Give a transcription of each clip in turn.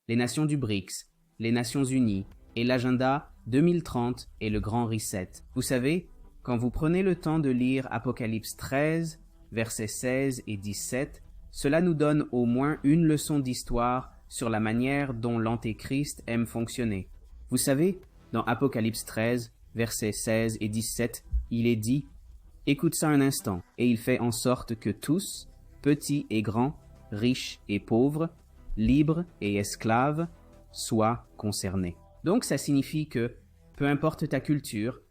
les nations du BRICS, les Nations Unies et l'agenda 2030 et le Grand Reset. Vous savez, quand vous prenez le temps de lire Apocalypse 13, versets 16 et 17, cela nous donne au moins une leçon d'histoire sur la manière dont l'Antéchrist aime fonctionner. Vous savez, dans Apocalypse 13, versets 16 et 17, il est dit « Écoute ça un instant, et il fait en sorte que tous, petits et grands, riches et pauvres, libres et esclaves, soient concernés. » Donc ça signifie que, peu importe ta culture,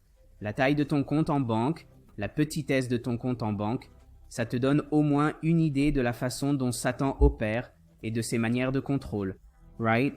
la taille de ton compte en banque, la petitesse de ton compte en banque, ça te donne au moins une idée de la façon dont Satan opère et de ses manières de contrôle, right?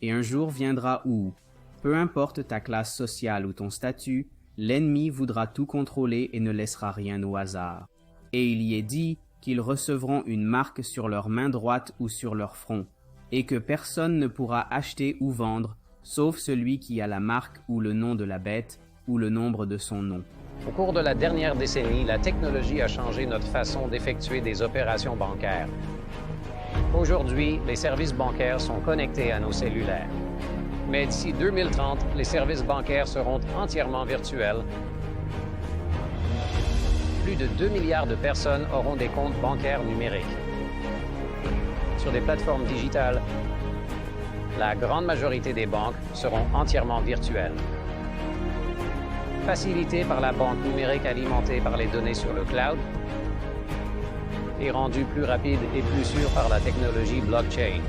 Et un jour viendra où, peu importe ta classe sociale ou ton statut, l'ennemi voudra tout contrôler et ne laissera rien au hasard. Et il y est dit qu'ils recevront une marque sur leur main droite ou sur leur front, et que personne ne pourra acheter ou vendre, sauf celui qui a la marque ou le nom de la bête ou le nombre de son nom. Au cours de la dernière décennie, la technologie a changé notre façon d'effectuer des opérations bancaires. Aujourd'hui, les services bancaires sont connectés à nos cellulaires. Mais d'ici 2030, les services bancaires seront entièrement virtuels. Plus de 2 milliards de personnes auront des comptes bancaires numériques. Sur des plateformes digitales, la grande majorité des banques seront entièrement virtuelles. Facilitée par la banque numérique alimentée par les données sur le cloud et rendue plus rapide et plus sûre par la technologie blockchain.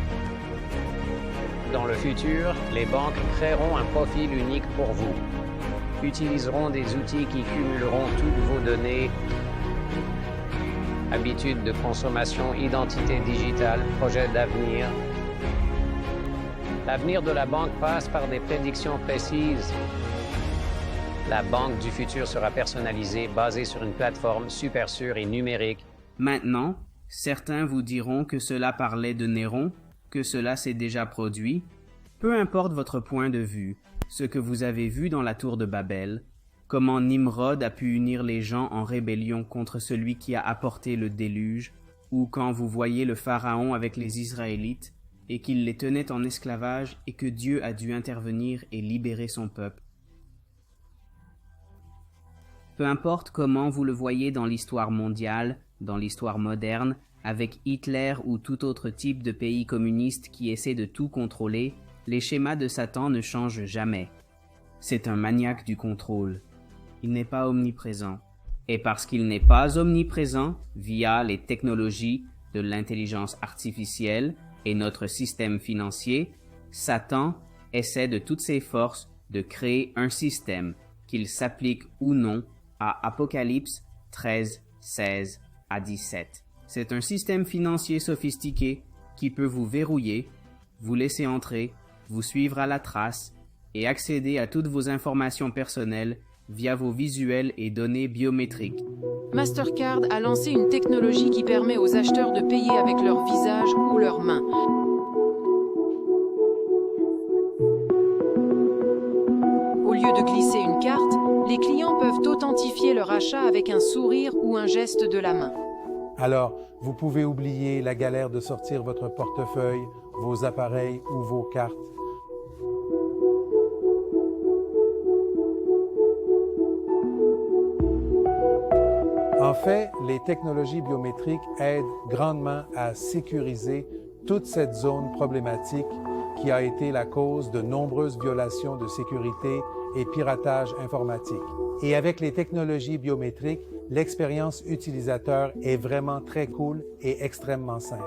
Dans le futur, les banques créeront un profil unique pour vous, utiliseront des outils qui cumuleront toutes vos données, habitudes de consommation, identité digitale, projets d'avenir. L'avenir de la banque passe par des prédictions précises. La banque du futur sera personnalisée, basée sur une plateforme super sûre et numérique. Maintenant, certains vous diront que cela parlait de Néron, que cela s'est déjà produit. Peu importe votre point de vue, ce que vous avez vu dans la tour de Babel, comment Nimrod a pu unir les gens en rébellion contre celui qui a apporté le déluge, ou quand vous voyez le Pharaon avec les Israélites, et qu'il les tenait en esclavage et que Dieu a dû intervenir et libérer son peuple. Peu importe comment vous le voyez dans l'histoire mondiale, dans l'histoire moderne, avec Hitler ou tout autre type de pays communiste qui essaie de tout contrôler, les schémas de Satan ne changent jamais. C'est un maniaque du contrôle. Il n'est pas omniprésent. Et parce qu'il n'est pas omniprésent, via les technologies de l'intelligence artificielle et notre système financier, Satan essaie de toutes ses forces de créer un système, qu'il s'applique ou non, à Apocalypse 13, 16 à 17. C'est un système financier sophistiqué qui peut vous verrouiller, vous laisser entrer, vous suivre à la trace et accéder à toutes vos informations personnelles via vos visuels et données biométriques. Mastercard a lancé une technologie qui permet aux acheteurs de payer avec leur visage ou leurs mains. Au lieu de glisser une carte, les clients peuvent authentifier leur achat avec un sourire ou un geste de la main. Alors, vous pouvez oublier la galère de sortir votre portefeuille, vos appareils ou vos cartes. En fait, les technologies biométriques aident grandement à sécuriser toute cette zone problématique qui a été la cause de nombreuses violations de sécurité et piratage informatique. Et avec les technologies biométriques, l'expérience utilisateur est vraiment très cool et extrêmement simple.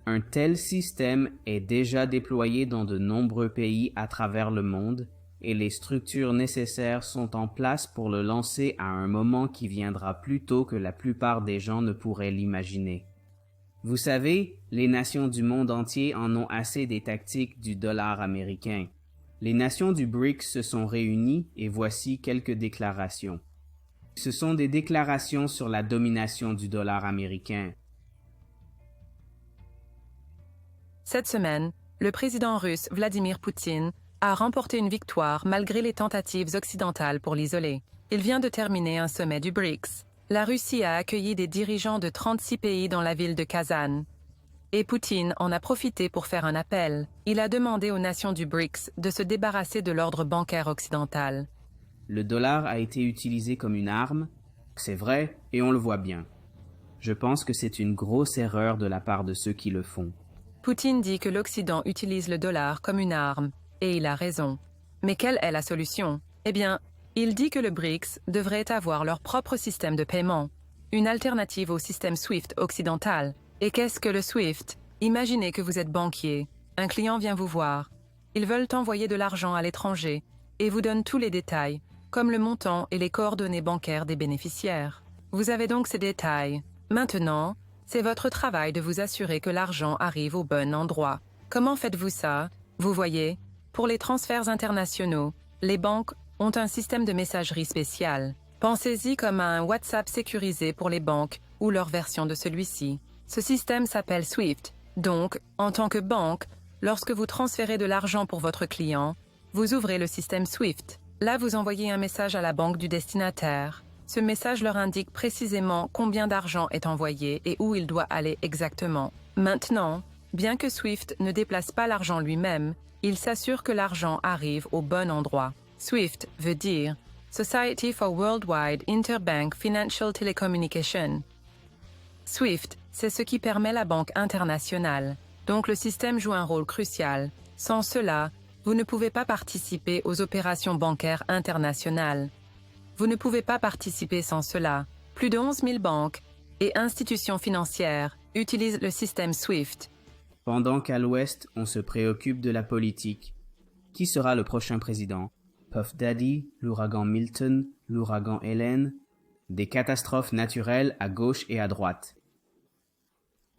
Un tel système est déjà déployé dans de nombreux pays à travers le monde et les structures nécessaires sont en place pour le lancer à un moment qui viendra plus tôt que la plupart des gens ne pourraient l'imaginer. Vous savez, les nations du monde entier en ont assez des tactiques du dollar américain. Les nations du BRICS se sont réunies et voici quelques déclarations. Ce sont des déclarations sur la domination du dollar américain. Cette semaine, le président russe Vladimir Poutine a remporté une victoire malgré les tentatives occidentales pour l'isoler. Il vient de terminer un sommet du BRICS. La Russie a accueilli des dirigeants de 36 pays dans la ville de Kazan. Et Poutine en a profité pour faire un appel. Il a demandé aux nations du BRICS de se débarrasser de l'ordre bancaire occidental. Le dollar a été utilisé comme une arme, c'est vrai, et on le voit bien. Je pense que c'est une grosse erreur de la part de ceux qui le font. Poutine dit que l'Occident utilise le dollar comme une arme, et il a raison. Mais quelle est la solution? Eh bien, il dit que le BRICS devrait avoir leur propre système de paiement, une alternative au système SWIFT occidental. Et qu'est-ce que le SWIFT? Imaginez que vous êtes banquier, un client vient vous voir. Ils veulent envoyer de l'argent à l'étranger et vous donnent tous les détails, comme le montant et les coordonnées bancaires des bénéficiaires. Vous avez donc ces détails. Maintenant, c'est votre travail de vous assurer que l'argent arrive au bon endroit. Comment faites-vous ça? Vous voyez, pour les transferts internationaux, les banques ont un système de messagerie spécial. Pensez-y comme à un WhatsApp sécurisé pour les banques ou leur version de celui-ci. Ce système s'appelle SWIFT. Donc, en tant que banque, lorsque vous transférez de l'argent pour votre client, vous ouvrez le système SWIFT. Là, vous envoyez un message à la banque du destinataire. Ce message leur indique précisément combien d'argent est envoyé et où il doit aller exactement. Maintenant, bien que SWIFT ne déplace pas l'argent lui-même, il s'assure que l'argent arrive au bon endroit. SWIFT veut dire Society for Worldwide Interbank Financial Telecommunication. SWIFT, c'est ce qui permet la banque internationale. Donc le système joue un rôle crucial. Sans cela, vous ne pouvez pas participer aux opérations bancaires internationales. Vous ne pouvez pas participer sans cela. Plus de 11 000 banques et institutions financières utilisent le système SWIFT. Pendant qu'à l'Ouest, on se préoccupe de la politique. Qui sera le prochain président? Puff Daddy, l'ouragan Milton, l'ouragan Hélène, des catastrophes naturelles à gauche et à droite.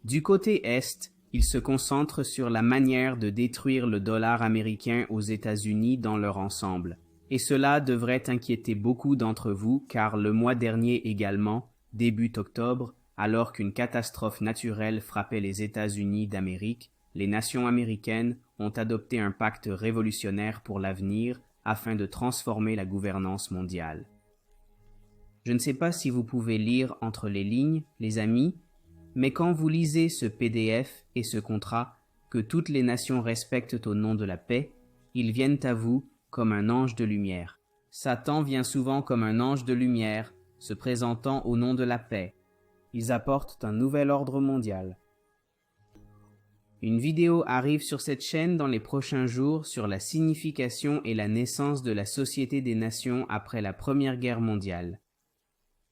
Du côté Est, il se concentre sur la manière de détruire le dollar américain aux États-Unis dans leur ensemble. Et cela devrait inquiéter beaucoup d'entre vous car le mois dernier également, début octobre, alors qu'une catastrophe naturelle frappait les États-Unis d'Amérique, les nations américaines ont adopté un pacte révolutionnaire pour l'avenir afin de transformer la gouvernance mondiale. Je ne sais pas si vous pouvez lire entre les lignes, les amis, mais quand vous lisez ce PDF et ce contrat que toutes les nations respectent au nom de la paix, ils viennent à vous comme un ange de lumière. Satan vient souvent comme un ange de lumière, se présentant au nom de la paix. Ils apportent un nouvel ordre mondial. Une vidéo arrive sur cette chaîne dans les prochains jours sur la signification et la naissance de la Société des Nations après la Première Guerre mondiale.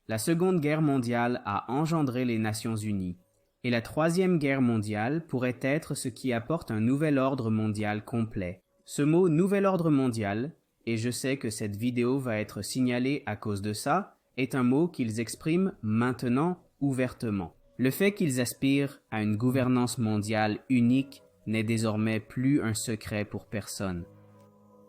La Seconde Guerre mondiale a engendré les Nations Unies, et la Troisième Guerre mondiale pourrait être ce qui apporte un nouvel ordre mondial complet. Ce mot « nouvel ordre mondial », et je sais que cette vidéo va être signalée à cause de ça, est un mot qu'ils expriment maintenant ouvertement. Le fait qu'ils aspirent à une gouvernance mondiale unique n'est désormais plus un secret pour personne.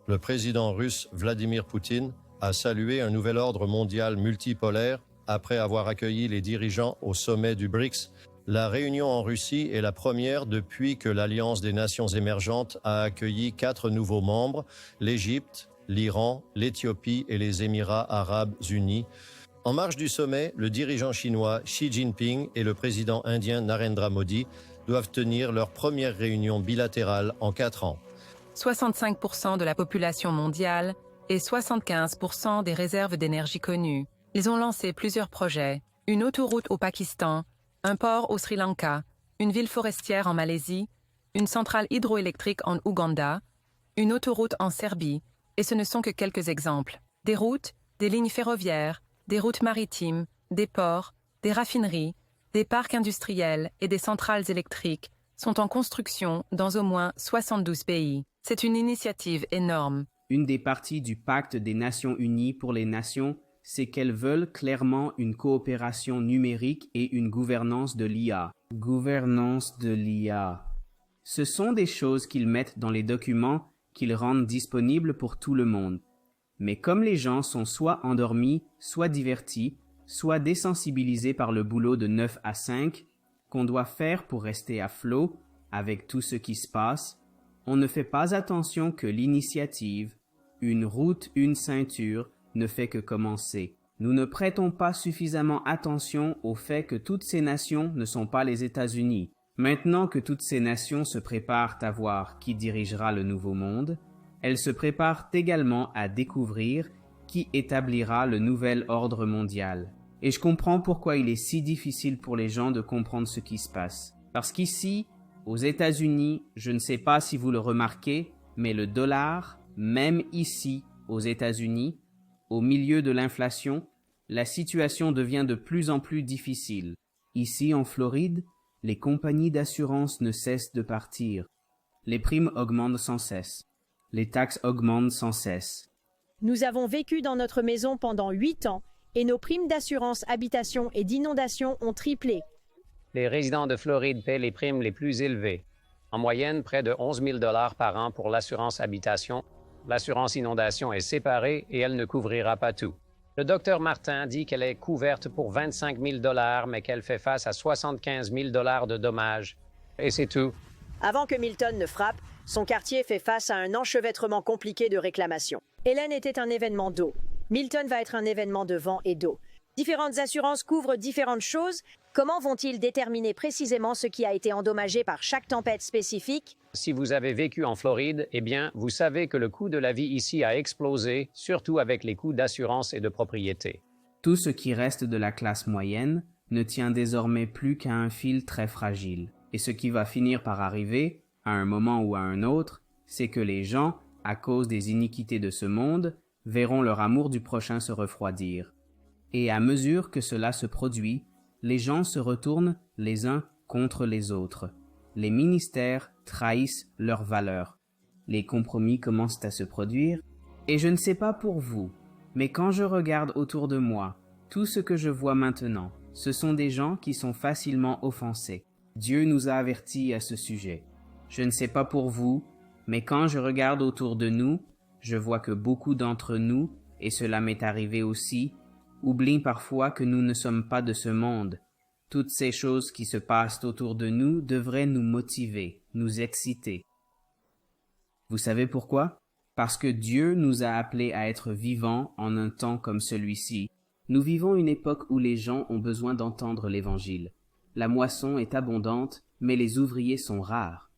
Le président russe Vladimir Poutine a salué un nouvel ordre mondial multipolaire après avoir accueilli les dirigeants au sommet du BRICS. La réunion en Russie est la première depuis que l'Alliance des Nations émergentes a accueilli 4 nouveaux membres, l'Égypte, l'Iran, l'Éthiopie et les Émirats arabes unis. En marge du sommet, le dirigeant chinois Xi Jinping et le président indien Narendra Modi doivent tenir leur première réunion bilatérale en 4 ans. 65% de la population mondiale et 75% des réserves d'énergie connues. Ils ont lancé plusieurs projets, une autoroute au Pakistan, un port au Sri Lanka, une ville forestière en Malaisie, une centrale hydroélectrique en Ouganda, une autoroute en Serbie, et ce ne sont que quelques exemples. Des routes, des lignes ferroviaires, des routes maritimes, des ports, des raffineries, des parcs industriels et des centrales électriques sont en construction dans au moins 72 pays. C'est une initiative énorme. Une des parties du pacte des Nations Unies pour les nations, c'est qu'elles veulent clairement une coopération numérique et une gouvernance de l'IA. Gouvernance de l'IA. Ce sont des choses qu'ils mettent dans les documents qu'ils rendent disponibles pour tout le monde. Mais comme les gens sont soit endormis, soit divertis, soit désensibilisés par le boulot de 9 à 5, qu'on doit faire pour rester à flot avec tout ce qui se passe, on ne fait pas attention que l'initiative, une route, une ceinture, ne fait que commencer. Nous ne prêtons pas suffisamment attention au fait que toutes ces nations ne sont pas les États-Unis. Maintenant que toutes ces nations se préparent à voir qui dirigera le nouveau monde, elles se préparent également à découvrir qui établira le nouvel ordre mondial. Et je comprends pourquoi il est si difficile pour les gens de comprendre ce qui se passe. Parce qu'ici, aux États-Unis, je ne sais pas si vous le remarquez, mais le dollar, même ici, aux États-Unis, au milieu de l'inflation, la situation devient de plus en plus difficile. Ici, en Floride, les compagnies d'assurance ne cessent de partir. Les primes augmentent sans cesse. Les taxes augmentent sans cesse. Nous avons vécu dans notre maison pendant 8 ans et nos primes d'assurance habitation et d'inondation ont triplé. Les résidents de Floride paient les primes les plus élevées. En moyenne, près de 11 000 $ par an pour l'assurance habitation. L'assurance inondation est séparée et elle ne couvrira pas tout. Le docteur Martin dit qu'elle est couverte pour 25 000 $, mais qu'elle fait face à 75 000 $ de dommages. Et c'est tout. Avant que Milton ne frappe, son quartier fait face à un enchevêtrement compliqué de réclamations. Hélène était un événement d'eau. Milton va être un événement de vent et d'eau. Différentes assurances couvrent différentes choses. Comment vont-ils déterminer précisément ce qui a été endommagé par chaque tempête spécifique? Si vous avez vécu en Floride, eh bien, vous savez que le coût de la vie ici a explosé, surtout avec les coûts d'assurance et de propriété. Tout ce qui reste de la classe moyenne ne tient désormais plus qu'à un fil très fragile. Et ce qui va finir par arriver, à un moment ou à un autre, c'est que les gens, à cause des iniquités de ce monde, verront leur amour du prochain se refroidir. Et à mesure que cela se produit, les gens se retournent les uns contre les autres. Les ministères trahissent leurs valeurs. Les compromis commencent à se produire. Et je ne sais pas pour vous, mais quand je regarde autour de moi, tout ce que je vois maintenant, ce sont des gens qui sont facilement offensés. Dieu nous a avertis à ce sujet. Je ne sais pas pour vous, mais quand je regarde autour de nous, je vois que beaucoup d'entre nous, et cela m'est arrivé aussi, oublient parfois que nous ne sommes pas de ce monde. Toutes ces choses qui se passent autour de nous devraient nous motiver, nous exciter. Vous savez pourquoi? Parce que Dieu nous a appelés à être vivants en un temps comme celui-ci. Nous vivons une époque où les gens ont besoin d'entendre l'Évangile. La moisson est abondante, mais les ouvriers sont rares.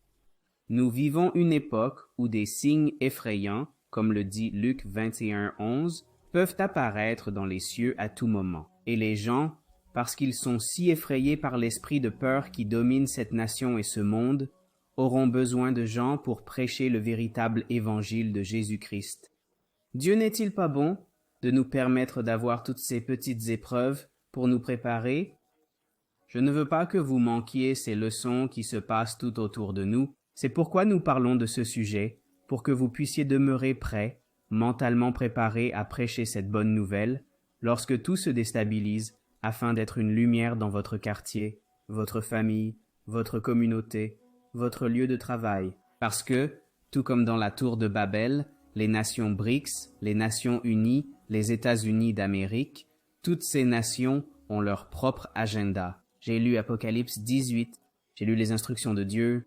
Nous vivons une époque où des signes effrayants, comme le dit Luc 21:11, peuvent apparaître dans les cieux à tout moment. Et les gens, parce qu'ils sont si effrayés par l'esprit de peur qui domine cette nation et ce monde, auront besoin de gens pour prêcher le véritable évangile de Jésus-Christ. Dieu n'est-il pas bon de nous permettre d'avoir toutes ces petites épreuves pour nous préparer? Je ne veux pas que vous manquiez ces leçons qui se passent tout autour de nous. C'est pourquoi nous parlons de ce sujet, pour que vous puissiez demeurer prêts, mentalement préparés à prêcher cette bonne nouvelle, lorsque tout se déstabilise, afin d'être une lumière dans votre quartier, votre famille, votre communauté, votre lieu de travail. Parce que, tout comme dans la tour de Babel, les nations BRICS, les Nations Unies, les États-Unis d'Amérique, toutes ces nations ont leur propre agenda. J'ai lu Apocalypse 18, j'ai lu les instructions de Dieu.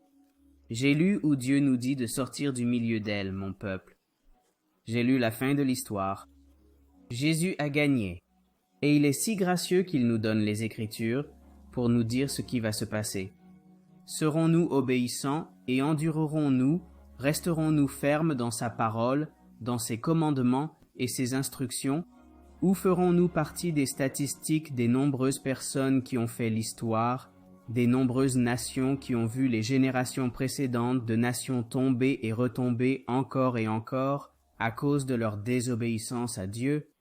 J'ai lu où Dieu nous dit de sortir du milieu d'elle, mon peuple. J'ai lu la fin de l'histoire. Jésus a gagné. Et il est si gracieux qu'il nous donne les Écritures pour nous dire ce qui va se passer. Serons-nous obéissants et endurerons-nous, resterons-nous fermes dans sa parole, dans ses commandements et ses instructions, ou ferons-nous partie des statistiques des nombreuses personnes qui ont fait l'histoire, des nombreuses nations qui ont vu les générations précédentes de nations tomber et retomber encore et encore à cause de leur désobéissance à Dieu?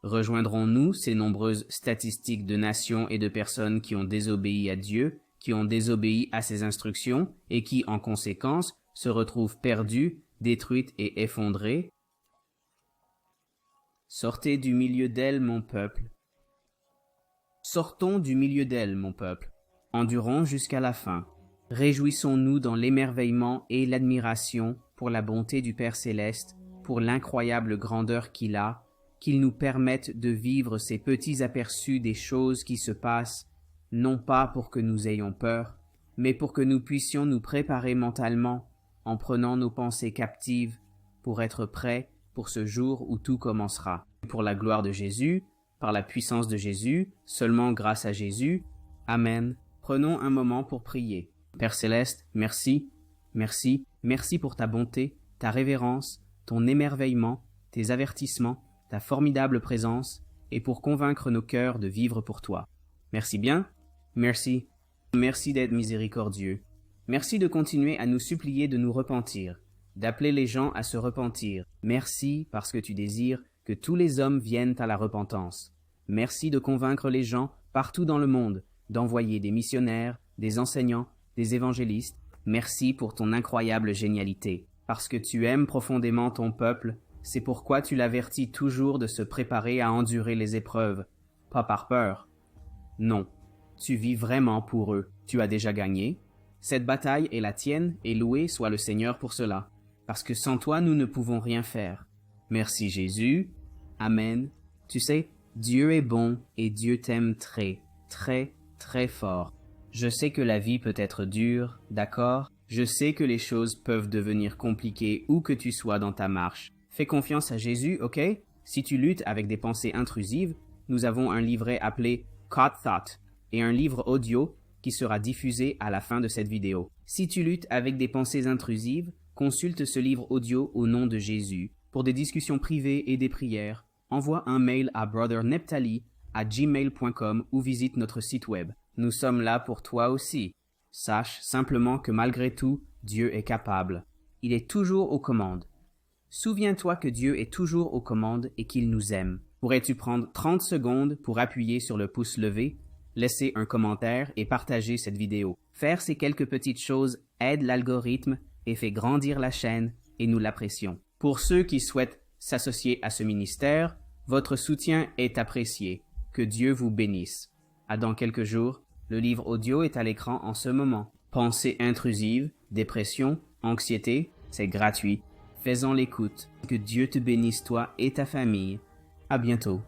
Rejoindrons-nous ces nombreuses statistiques de nations et de personnes qui ont désobéi à Dieu, qui ont désobéi à ses instructions et qui, en conséquence, se retrouvent perdues, détruites et effondrées? Sortez du milieu d'elle, mon peuple. Sortons du milieu d'elle, mon peuple. Endurons jusqu'à la fin. Réjouissons-nous dans l'émerveillement et l'admiration pour la bonté du Père Céleste, pour l'incroyable grandeur qu'il a, qu'il nous permette de vivre ces petits aperçus des choses qui se passent, non pas pour que nous ayons peur, mais pour que nous puissions nous préparer mentalement, en prenant nos pensées captives, pour être prêts pour ce jour où tout commencera. Pour la gloire de Jésus, par la puissance de Jésus, seulement grâce à Jésus. Amen. Prenons un moment pour prier. Père Céleste, merci, merci, merci pour ta bonté, ta révérence, ton émerveillement, tes avertissements, ta formidable présence, et pour convaincre nos cœurs de vivre pour toi. Merci bien, merci, merci d'être miséricordieux. Merci de continuer à nous supplier de nous repentir, d'appeler les gens à se repentir. Merci parce que tu désires que tous les hommes viennent à la repentance. Merci de convaincre les gens partout dans le monde, d'envoyer des missionnaires, des enseignants, des évangélistes. Merci pour ton incroyable génialité. Parce que tu aimes profondément ton peuple, c'est pourquoi tu l'avertis toujours de se préparer à endurer les épreuves, pas par peur. Non, tu vis vraiment pour eux. Tu as déjà gagné. Cette bataille est la tienne et loué soit le Seigneur pour cela, parce que sans toi nous ne pouvons rien faire. Merci Jésus. Amen. Tu sais, Dieu est bon et Dieu t'aime très, très, très fort. Je sais que la vie peut être dure, d'accord? Je sais que les choses peuvent devenir compliquées où que tu sois dans ta marche. Fais confiance à Jésus, ok? Si tu luttes avec des pensées intrusives, nous avons un livret appelé Caught Thought et un livre audio qui sera diffusé à la fin de cette vidéo. Si tu luttes avec des pensées intrusives, consulte ce livre audio au nom de Jésus. Pour des discussions privées et des prières, envoie un mail à brotherneptali@gmail.com ou visite notre site web. Nous sommes là pour toi aussi. Sache simplement que malgré tout, Dieu est capable. Il est toujours aux commandes. Souviens-toi que Dieu est toujours aux commandes et qu'il nous aime. Pourrais-tu prendre 30 secondes pour appuyer sur le pouce levé, laisser un commentaire et partager cette vidéo? Faire ces quelques petites choses aide l'algorithme et fait grandir la chaîne et nous l'apprécions. Pour ceux qui souhaitent s'associer à ce ministère, votre soutien est apprécié. Que Dieu vous bénisse. À dans quelques jours, le livre audio est à l'écran en ce moment. Pensées intrusives, dépression, anxiété, c'est gratuit. Fais-en l'écoute. Que Dieu te bénisse toi et ta famille. À bientôt.